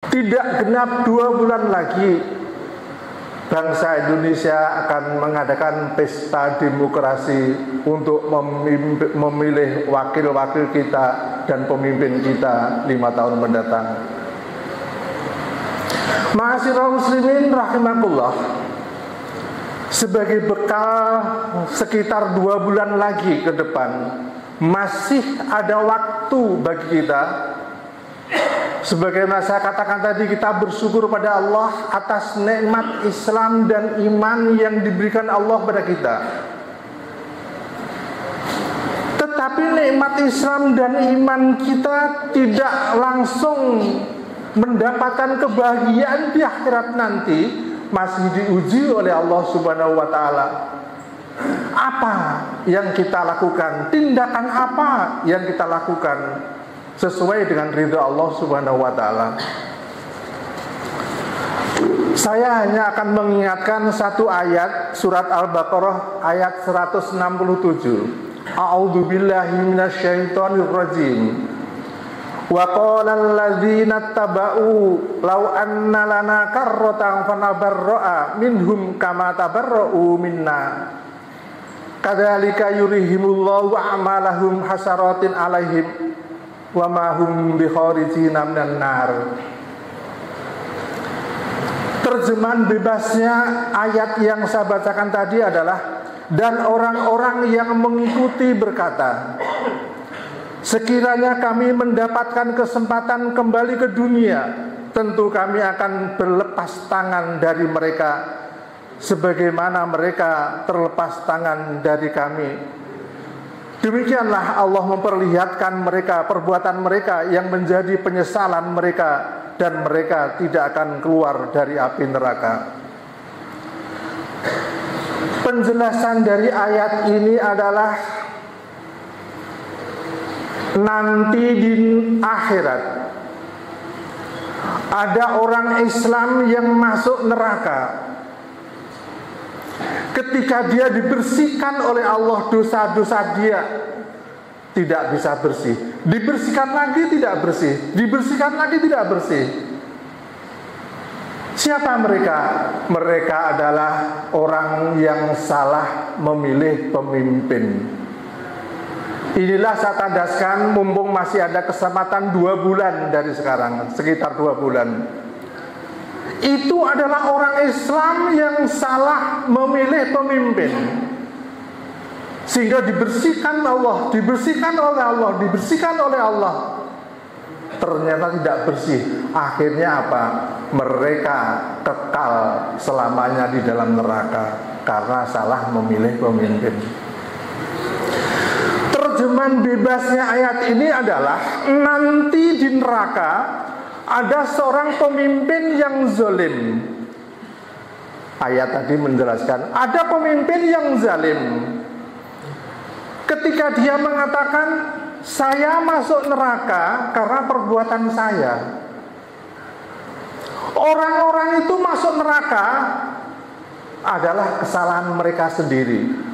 Tidak genap 2 bulan lagi bangsa Indonesia akan mengadakan pesta demokrasi untuk memilih wakil-wakil kita dan pemimpin kita 5 tahun mendatang. Ma'asyiral muslimin rahimakumullah, sebagai bekal sekitar 2 bulan lagi ke depan, masih ada waktu bagi kita. Sebagaimana saya katakan tadi, kita bersyukur pada Allah atas nikmat Islam dan iman yang diberikan Allah pada kita. Tetapi nikmat Islam dan iman kita tidak langsung mendapatkan kebahagiaan di akhirat nanti, masih diuji oleh Allah Subhanahu wa taala. Apa yang kita lakukan? Tindakan apa yang kita lakukan sesuai dengan ridha Allah Subhanahu wa taala? Saya hanya akan mengingatkan satu ayat surat Al-Baqarah ayat 167. A'udzu billahi minasyaitonir rajim. Wa qala alladzina taba'u law anna lana karratan fanabarra'a minhum kama tabarra'u minna. Kadzalika yurihimullahu a'malahum hasaratin 'alaihim wa ma hum bikharijina minan nar. Terjemahan bebasnya ayat yang saya bacakan tadi adalah, dan orang-orang yang mengikuti berkata, sekiranya kami mendapatkan kesempatan kembali ke dunia, tentu kami akan berlepas tangan dari mereka sebagaimana mereka terlepas tangan dari kami. Demikianlah Allah memperlihatkan mereka perbuatan mereka yang menjadi penyesalan mereka, dan mereka tidak akan keluar dari api neraka. Penjelasan dari ayat ini adalah nanti di akhirat ada orang Islam yang masuk neraka. Ketika dia dibersihkan oleh Allah dosa-dosa dia tidak bisa bersih, dibersihkan lagi tidak bersih, dibersihkan lagi tidak bersih. Siapa mereka? Mereka adalah orang yang salah memilih pemimpin. Inilah saya tandaskan, mumpung masih ada kesempatan 2 bulan dari sekarang, sekitar 2 bulan. Itu adalah orang Islam yang salah memilih pemimpin, sehingga dibersihkan Allah, dibersihkan oleh Allah, dibersihkan oleh Allah. Ternyata tidak bersih. Akhirnya apa? Mereka kekal selamanya di dalam neraka karena salah memilih pemimpin. Terjemahan bebasnya ayat ini adalah, nanti di neraka ada seorang pemimpin yang zalim. Ayat tadi menjelaskan ada pemimpin yang zalim. Ketika dia mengatakan, saya masuk neraka karena perbuatan saya. Orang-orang itu masuk neraka adalah kesalahan mereka sendiri.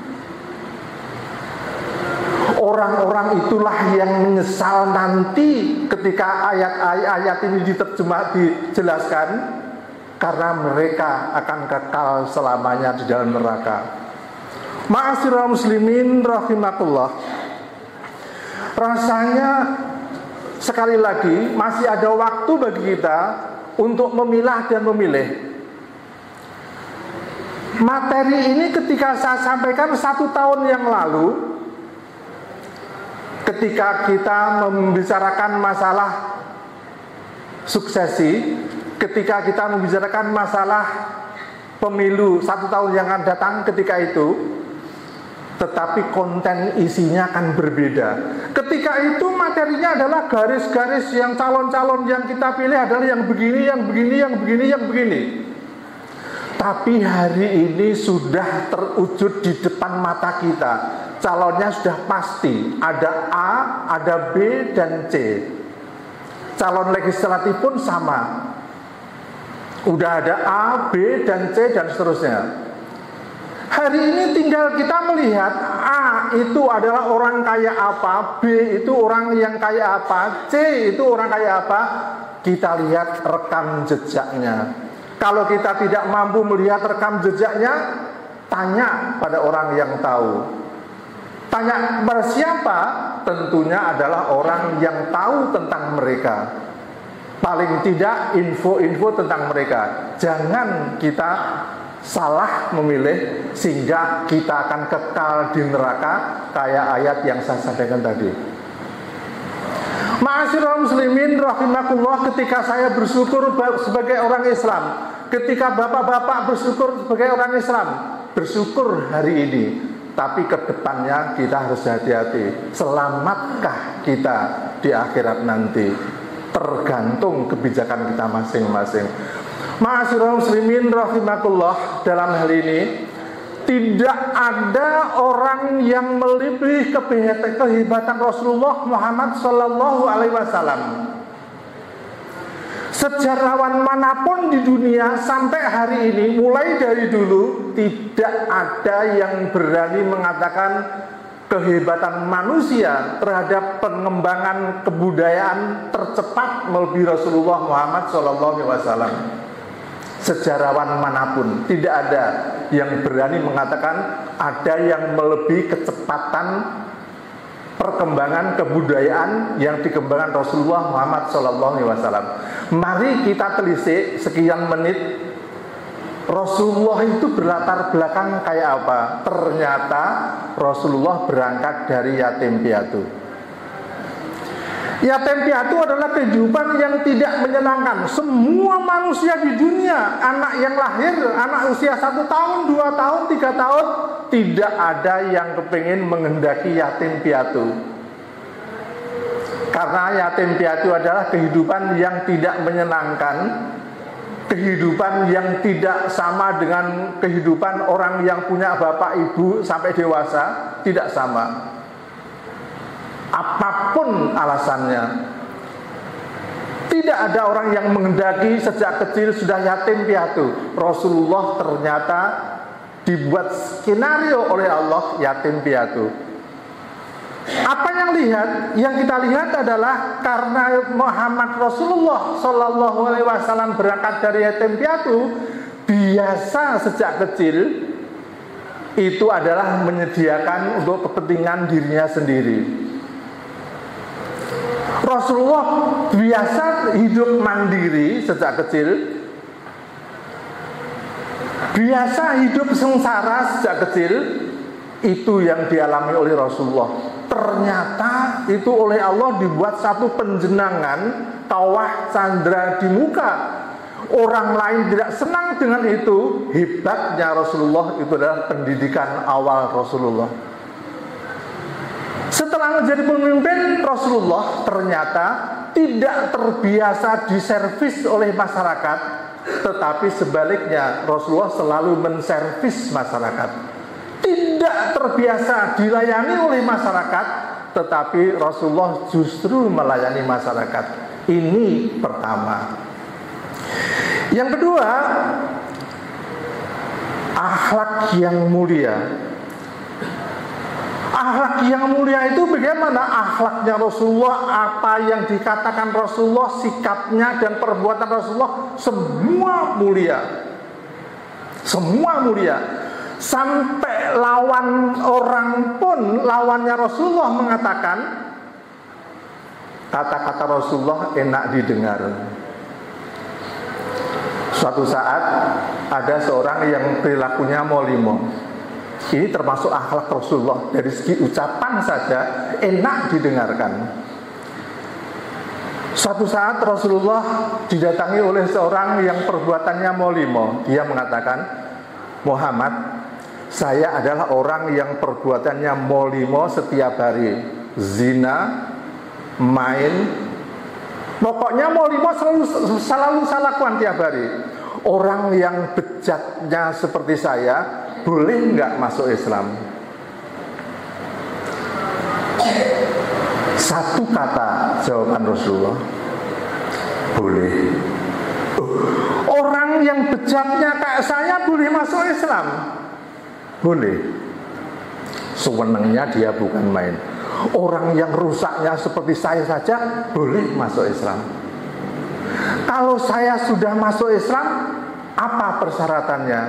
Orang-orang itulah yang menyesal nanti ketika ayat-ayat ini dijelaskan, karena mereka akan kekal selamanya di dalam neraka. Ma'asyiral muslimin rahimakumullah, rasanya sekali lagi masih ada waktu bagi kita untuk memilah dan memilih. Materi ini ketika saya sampaikan 1 tahun yang lalu, ketika kita membicarakan masalah suksesi, ketika kita membicarakan masalah pemilu 1 tahun yang akan datang ketika itu, tetapi konten isinya akan berbeda. Ketika itu materinya adalah garis-garis yang calon-calon yang kita pilih adalah yang begini, yang begini, yang begini, yang begini. Tapi hari ini sudah terwujud di depan mata kita. Calonnya sudah pasti, ada A, ada B, dan C. Calon legislatif pun sama. Udah ada A, B, dan C, dan seterusnya. Hari ini tinggal kita melihat A itu adalah orang kaya apa, B itu orang yang kaya apa, C itu orang kaya apa, D kita lihat rekam jejaknya. Kalau kita tidak mampu melihat rekam jejaknya, tanya pada orang yang tahu. Tanya kepada siapa? Tentunya adalah orang yang tahu tentang mereka. Paling tidak info-info tentang mereka. Jangan kita salah memilih sehingga kita akan kekal di neraka kayak ayat yang saya sampaikan tadi. Ma'asyiral muslimin rahimakumullah, ketika saya bersyukur sebagai orang Islam, ketika bapak-bapak bersyukur sebagai orang Islam, bersyukur hari ini, tapi ke depannya kita harus hati-hati. Selamatkah kita di akhirat nanti? Tergantung kebijakan kita masing-masing. Ma'asyiral muslimin rahimakumullah, dalam hal ini tidak ada orang yang melebihi kehebatan Rasulullah Muhammad Sallallahu Alaihi Wasallam. Sejarawan manapun di dunia sampai hari ini, mulai dari dulu, tidak ada yang berani mengatakan kehebatan manusia terhadap pengembangan kebudayaan tercepat melebihi Rasulullah Muhammad SAW. Sejarawan manapun tidak ada yang berani mengatakan ada yang melebihi kecepatan perkembangan kebudayaan yang dikembangkan Rasulullah Muhammad SAW. Mari kita telisik sekian menit Rasulullah itu berlatar belakang kayak apa? Ternyata Rasulullah berangkat dari yatim piatu. Yatim piatu adalah kehidupan yang tidak menyenangkan. Semua manusia di dunia, anak yang lahir, anak usia 1 tahun, 2 tahun, 3 tahun, tidak ada yang kepingin menghendaki yatim piatu. Karena yatim piatu adalah kehidupan yang tidak menyenangkan, kehidupan yang tidak sama dengan kehidupan orang yang punya bapak ibu sampai dewasa, tidak sama. Apapun alasannya, tidak ada orang yang menghendaki sejak kecil sudah yatim piatu. Rasulullah ternyata dibuat skenario oleh Allah yatim piatu. Apa yang kita lihat adalah karena Muhammad Rasulullah Sallallahu Alaihi Wasallam berangkat dari yatim piatu, biasa sejak kecil itu adalah menyediakan untuk kepentingan dirinya sendiri. Rasulullah biasa hidup mandiri sejak kecil, biasa hidup sengsara sejak kecil. Itu yang dialami oleh Rasulullah. Ternyata itu oleh Allah dibuat satu penjenangan, kawah candra di muka. Orang lain tidak senang dengan itu. Hebatnya Rasulullah itu adalah pendidikan awal Rasulullah. Setelah menjadi pemimpin, Rasulullah ternyata tidak terbiasa diservis oleh masyarakat, tetapi sebaliknya Rasulullah selalu menservis masyarakat. Tidak terbiasa dilayani oleh masyarakat, tetapi Rasulullah justru melayani masyarakat. Ini pertama. Yang kedua, akhlak yang mulia. Akhlak yang mulia itu bagaimana akhlaknya Rasulullah, apa yang dikatakan Rasulullah, sikapnya dan perbuatan Rasulullah, semua mulia. Semua mulia. Sampai lawan orang pun, lawannya Rasulullah mengatakan kata-kata Rasulullah enak didengar. Suatu saat ada seorang yang perilakunya molimo. Ini termasuk akhlak Rasulullah. Dari segi ucapan saja enak didengarkan. Suatu saat Rasulullah didatangi oleh seorang yang perbuatannya molimo. Dia mengatakan, Muhammad, saya adalah orang yang perbuatannya molimo setiap hari. Zina, main, pokoknya molimo selalu saya lakukan tiap hari. Orang yang bejatnya seperti saya boleh nggak masuk Islam? Satu kata jawaban Rasulullah, boleh. Orang yang bejatnya kayak saya boleh masuk Islam? Boleh. Sewenangnya dia bukan main. Orang yang rusaknya seperti saya saja boleh masuk Islam. Kalau saya sudah masuk Islam, apa persyaratannya?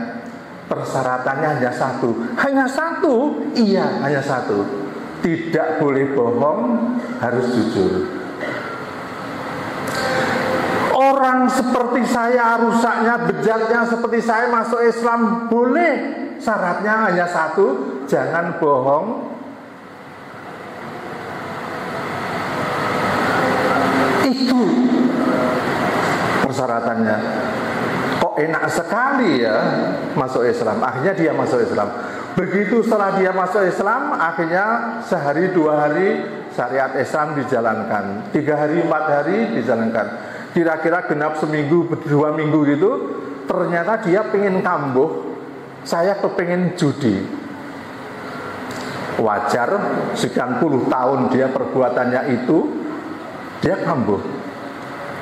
Persyaratannya hanya satu. Hanya satu? Iya, hanya satu. Tidak boleh bohong, harus jujur. Orang seperti saya, rusaknya, bejatnya seperti saya masuk Islam boleh. Syaratnya hanya satu, jangan bohong. Itu persyaratannya. Kok enak sekali ya masuk Islam. Akhirnya dia masuk Islam. Begitu setelah dia masuk Islam, akhirnya sehari 2 hari syariat Islam dijalankan, 3 hari 4 hari dijalankan. Kira-kira genap seminggu 2 minggu gitu, ternyata dia pengen kambuh. Saya kepengen judi. Wajar, sekian puluh tahun dia perbuatannya itu, dia kambuh.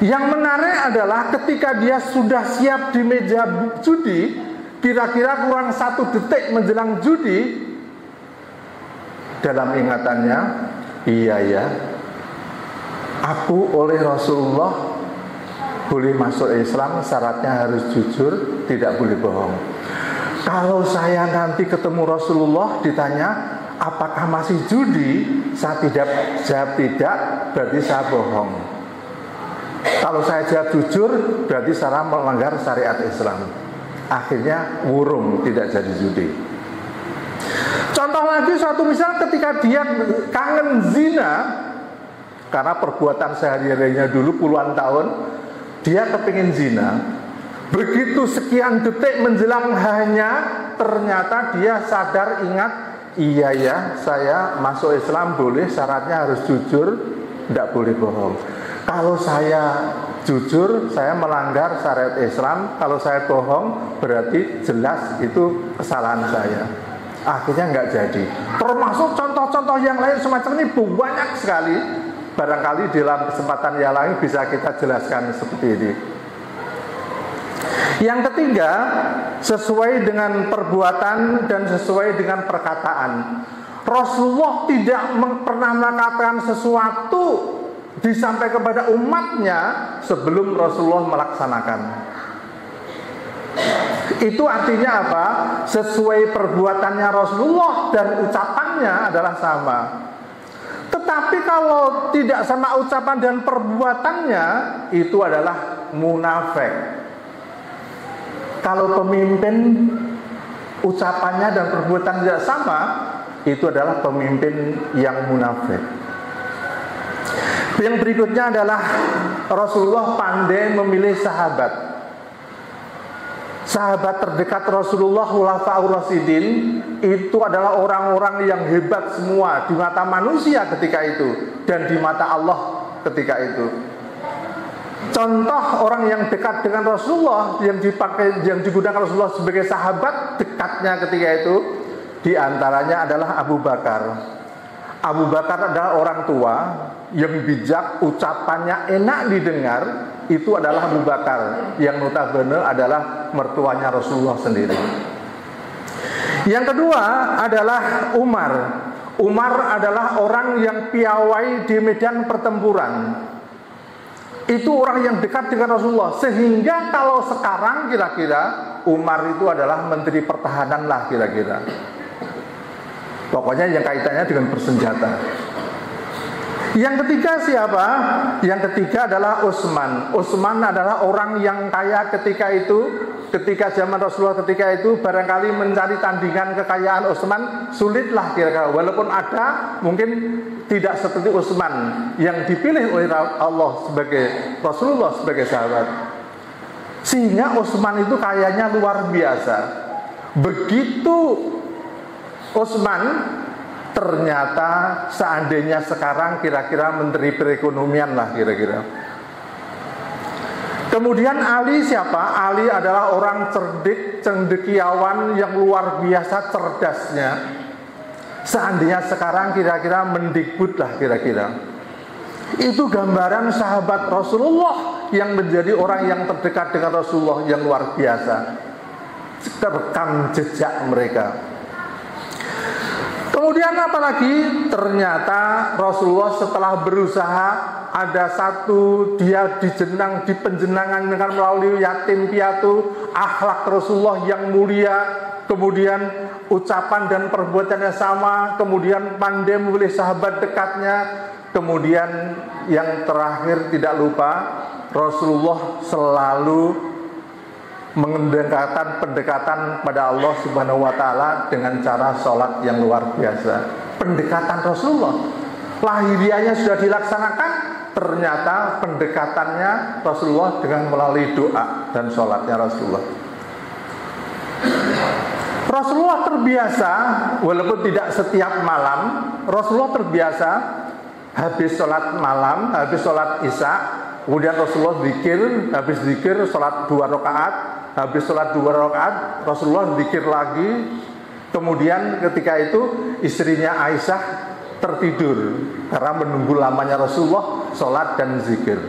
Yang menarik adalah ketika dia sudah siap di meja judi, kira-kira kurang 1 detik menjelang judi, dalam ingatannya, iya ya, aku oleh Rasulullah boleh masuk Islam, syaratnya harus jujur, tidak boleh bohong. Kalau saya nanti ketemu Rasulullah ditanya, apakah masih judi? Saya tidak jawab tidak, berarti saya bohong. Kalau saya jawab jujur, berarti saya melanggar syariat Islam. Akhirnya wurung, tidak jadi judi. Contoh lagi, suatu misal ketika dia kangen zina, karena perbuatan sehari-harinya dulu puluhan tahun, dia kepingin zina. Begitu sekian detik menjelang hanya, ternyata dia sadar, ingat, iya ya, saya masuk Islam boleh, syaratnya harus jujur, tidak boleh bohong. Kalau saya jujur, saya melanggar syariat Islam. Kalau saya bohong, berarti jelas itu kesalahan saya. Akhirnya nggak jadi. Termasuk contoh-contoh yang lain semacam ini banyak sekali. Barangkali dalam kesempatan yang lain bisa kita jelaskan seperti ini. Yang ketiga, sesuai dengan perbuatan dan sesuai dengan perkataan. Rasulullah tidak pernah mengatakan sesuatu disampaikan kepada umatnya sebelum Rasulullah melaksanakan. Itu artinya apa? Sesuai perbuatannya Rasulullah dan ucapannya adalah sama. Tetapi kalau tidak sama ucapan dan perbuatannya, itu adalah munafik. Kalau pemimpin ucapannya dan perbuatan tidak sama, itu adalah pemimpin yang munafik. Yang berikutnya adalah Rasulullah pandai memilih sahabat. Sahabat terdekat Rasulullah, Khulafaur Rasyidin, itu adalah orang-orang yang hebat semua di mata manusia ketika itu dan di mata Allah ketika itu. Contoh orang yang dekat dengan Rasulullah, yang digunakan Rasulullah sebagai sahabat dekatnya ketika itu, di antaranya adalah Abu Bakar. Abu Bakar adalah orang tua yang bijak, ucapannya enak didengar. Itu adalah Abu Bakar, yang notabene adalah mertuanya Rasulullah sendiri. Yang kedua adalah Umar. Umar adalah orang yang piawai di medan pertempuran. Itu orang yang dekat dengan Rasulullah. Sehingga kalau sekarang kira-kira Umar itu adalah menteri pertahanan lah kira-kira. Pokoknya yang kaitannya dengan bersenjata. Yang ketiga siapa? Yang ketiga adalah Utsman. Utsman adalah orang yang kaya ketika itu. Ketika zaman Rasulullah ketika itu, barangkali mencari tandingan kekayaan Utsman sulitlah kira-kira. Walaupun ada, mungkin tidak seperti Utsman yang dipilih oleh Allah sebagai Rasulullah sebagai sahabat. Sehingga Utsman itu kayanya luar biasa. Begitu Utsman, ternyata seandainya sekarang kira-kira menteri perekonomian lah kira-kira. Kemudian Ali siapa? Ali adalah orang cerdik, cendekiawan yang luar biasa cerdasnya. Seandainya sekarang kira-kira mendikbud lah kira-kira. Itu gambaran sahabat Rasulullah yang menjadi orang yang terdekat dengan Rasulullah yang luar biasa. Terekam jejak mereka. Kemudian apa lagi? Ternyata Rasulullah setelah berusaha ada satu dia dijenang, dipenjenangan dengan melalui yatim piatu, akhlak Rasulullah yang mulia, kemudian ucapan dan perbuatannya sama, kemudian pandai memilih sahabat dekatnya, kemudian yang terakhir tidak lupa Rasulullah selalu mengendengkan pendekatan pada Allah Subhanahu wa taala dengan cara sholat yang luar biasa. Pendekatan Rasulullah, lahiriahnya sudah dilaksanakan, ternyata pendekatannya Rasulullah dengan melalui doa dan sholatnya Rasulullah. Rasulullah terbiasa, walaupun tidak setiap malam, Rasulullah terbiasa habis sholat malam, habis sholat isya, kemudian Rasulullah zikir, habis zikir sholat 2 rakaat, habis sholat 2 rakaat Rasulullah zikir lagi, kemudian ketika itu istrinya Aisyah tertidur karena menunggu lamanya Rasulullah sholat dan zikir.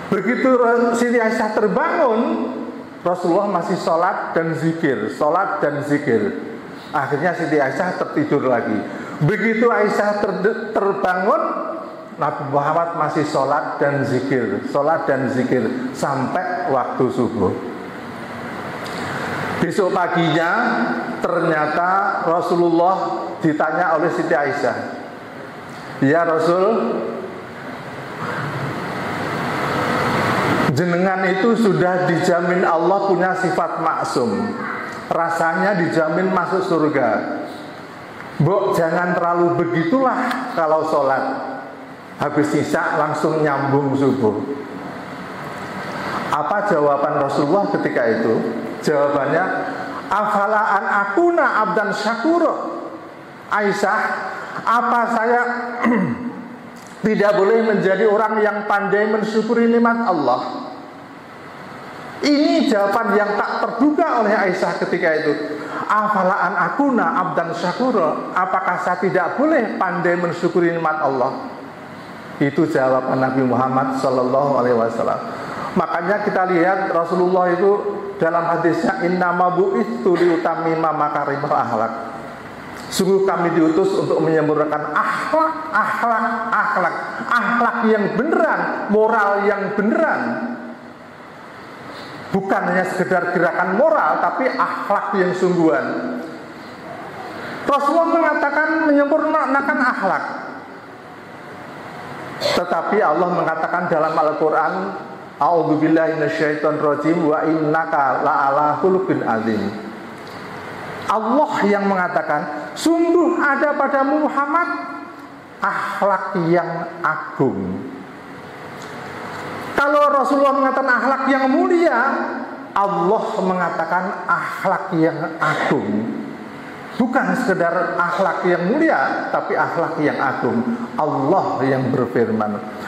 Begitu Siti Aisyah terbangun, Rasulullah masih sholat dan zikir, sholat dan zikir. Akhirnya Siti Aisyah tertidur lagi. Begitu Aisyah terbangun, Nabi Muhammad masih sholat dan zikir sampai waktu subuh. Besok paginya ternyata Rasulullah ditanya oleh Siti Aisyah, "Ya Rasul, jenengan itu sudah dijamin Allah punya sifat maksum, rasanya dijamin masuk surga. Mbok jangan terlalu begitulah kalau sholat, habis isya langsung nyambung subuh." Apa jawaban Rasulullah ketika itu? Jawabannya, "Afala an akuna abdan syakura." Aisyah, apa saya tidak boleh menjadi orang yang pandai mensyukuri nikmat Allah? Ini jawaban yang tak terduga oleh Aisyah ketika itu. Afala an akuna abdan syakura, apakah saya tidak boleh pandai mensyukuri nikmat Allah? Itu jawaban Nabi Muhammad SAW. Makanya kita lihat Rasulullah itu dalam hadisnya, innama bu'itsu liutammima makarimul akhlak. Sungguh kami diutus untuk menyempurnakan akhlak yang beneran, moral yang beneran. Bukan hanya sekedar gerakan moral, tapi akhlak yang sungguhan. Rasulullah mengatakan menyempurnakan akhlak. Tetapi Allah mengatakan dalam Al-Quran, a'udzubillahi minasyaitonirrajim, wa innaka la'ala khuluqin azim. Allah yang mengatakan, sungguh ada padamu Muhammad akhlak yang agung. Kalau Rasulullah mengatakan akhlak yang mulia, Allah mengatakan akhlak yang agung. Bukan sekedar akhlak yang mulia, tapi akhlak yang agung. Allah yang berfirman,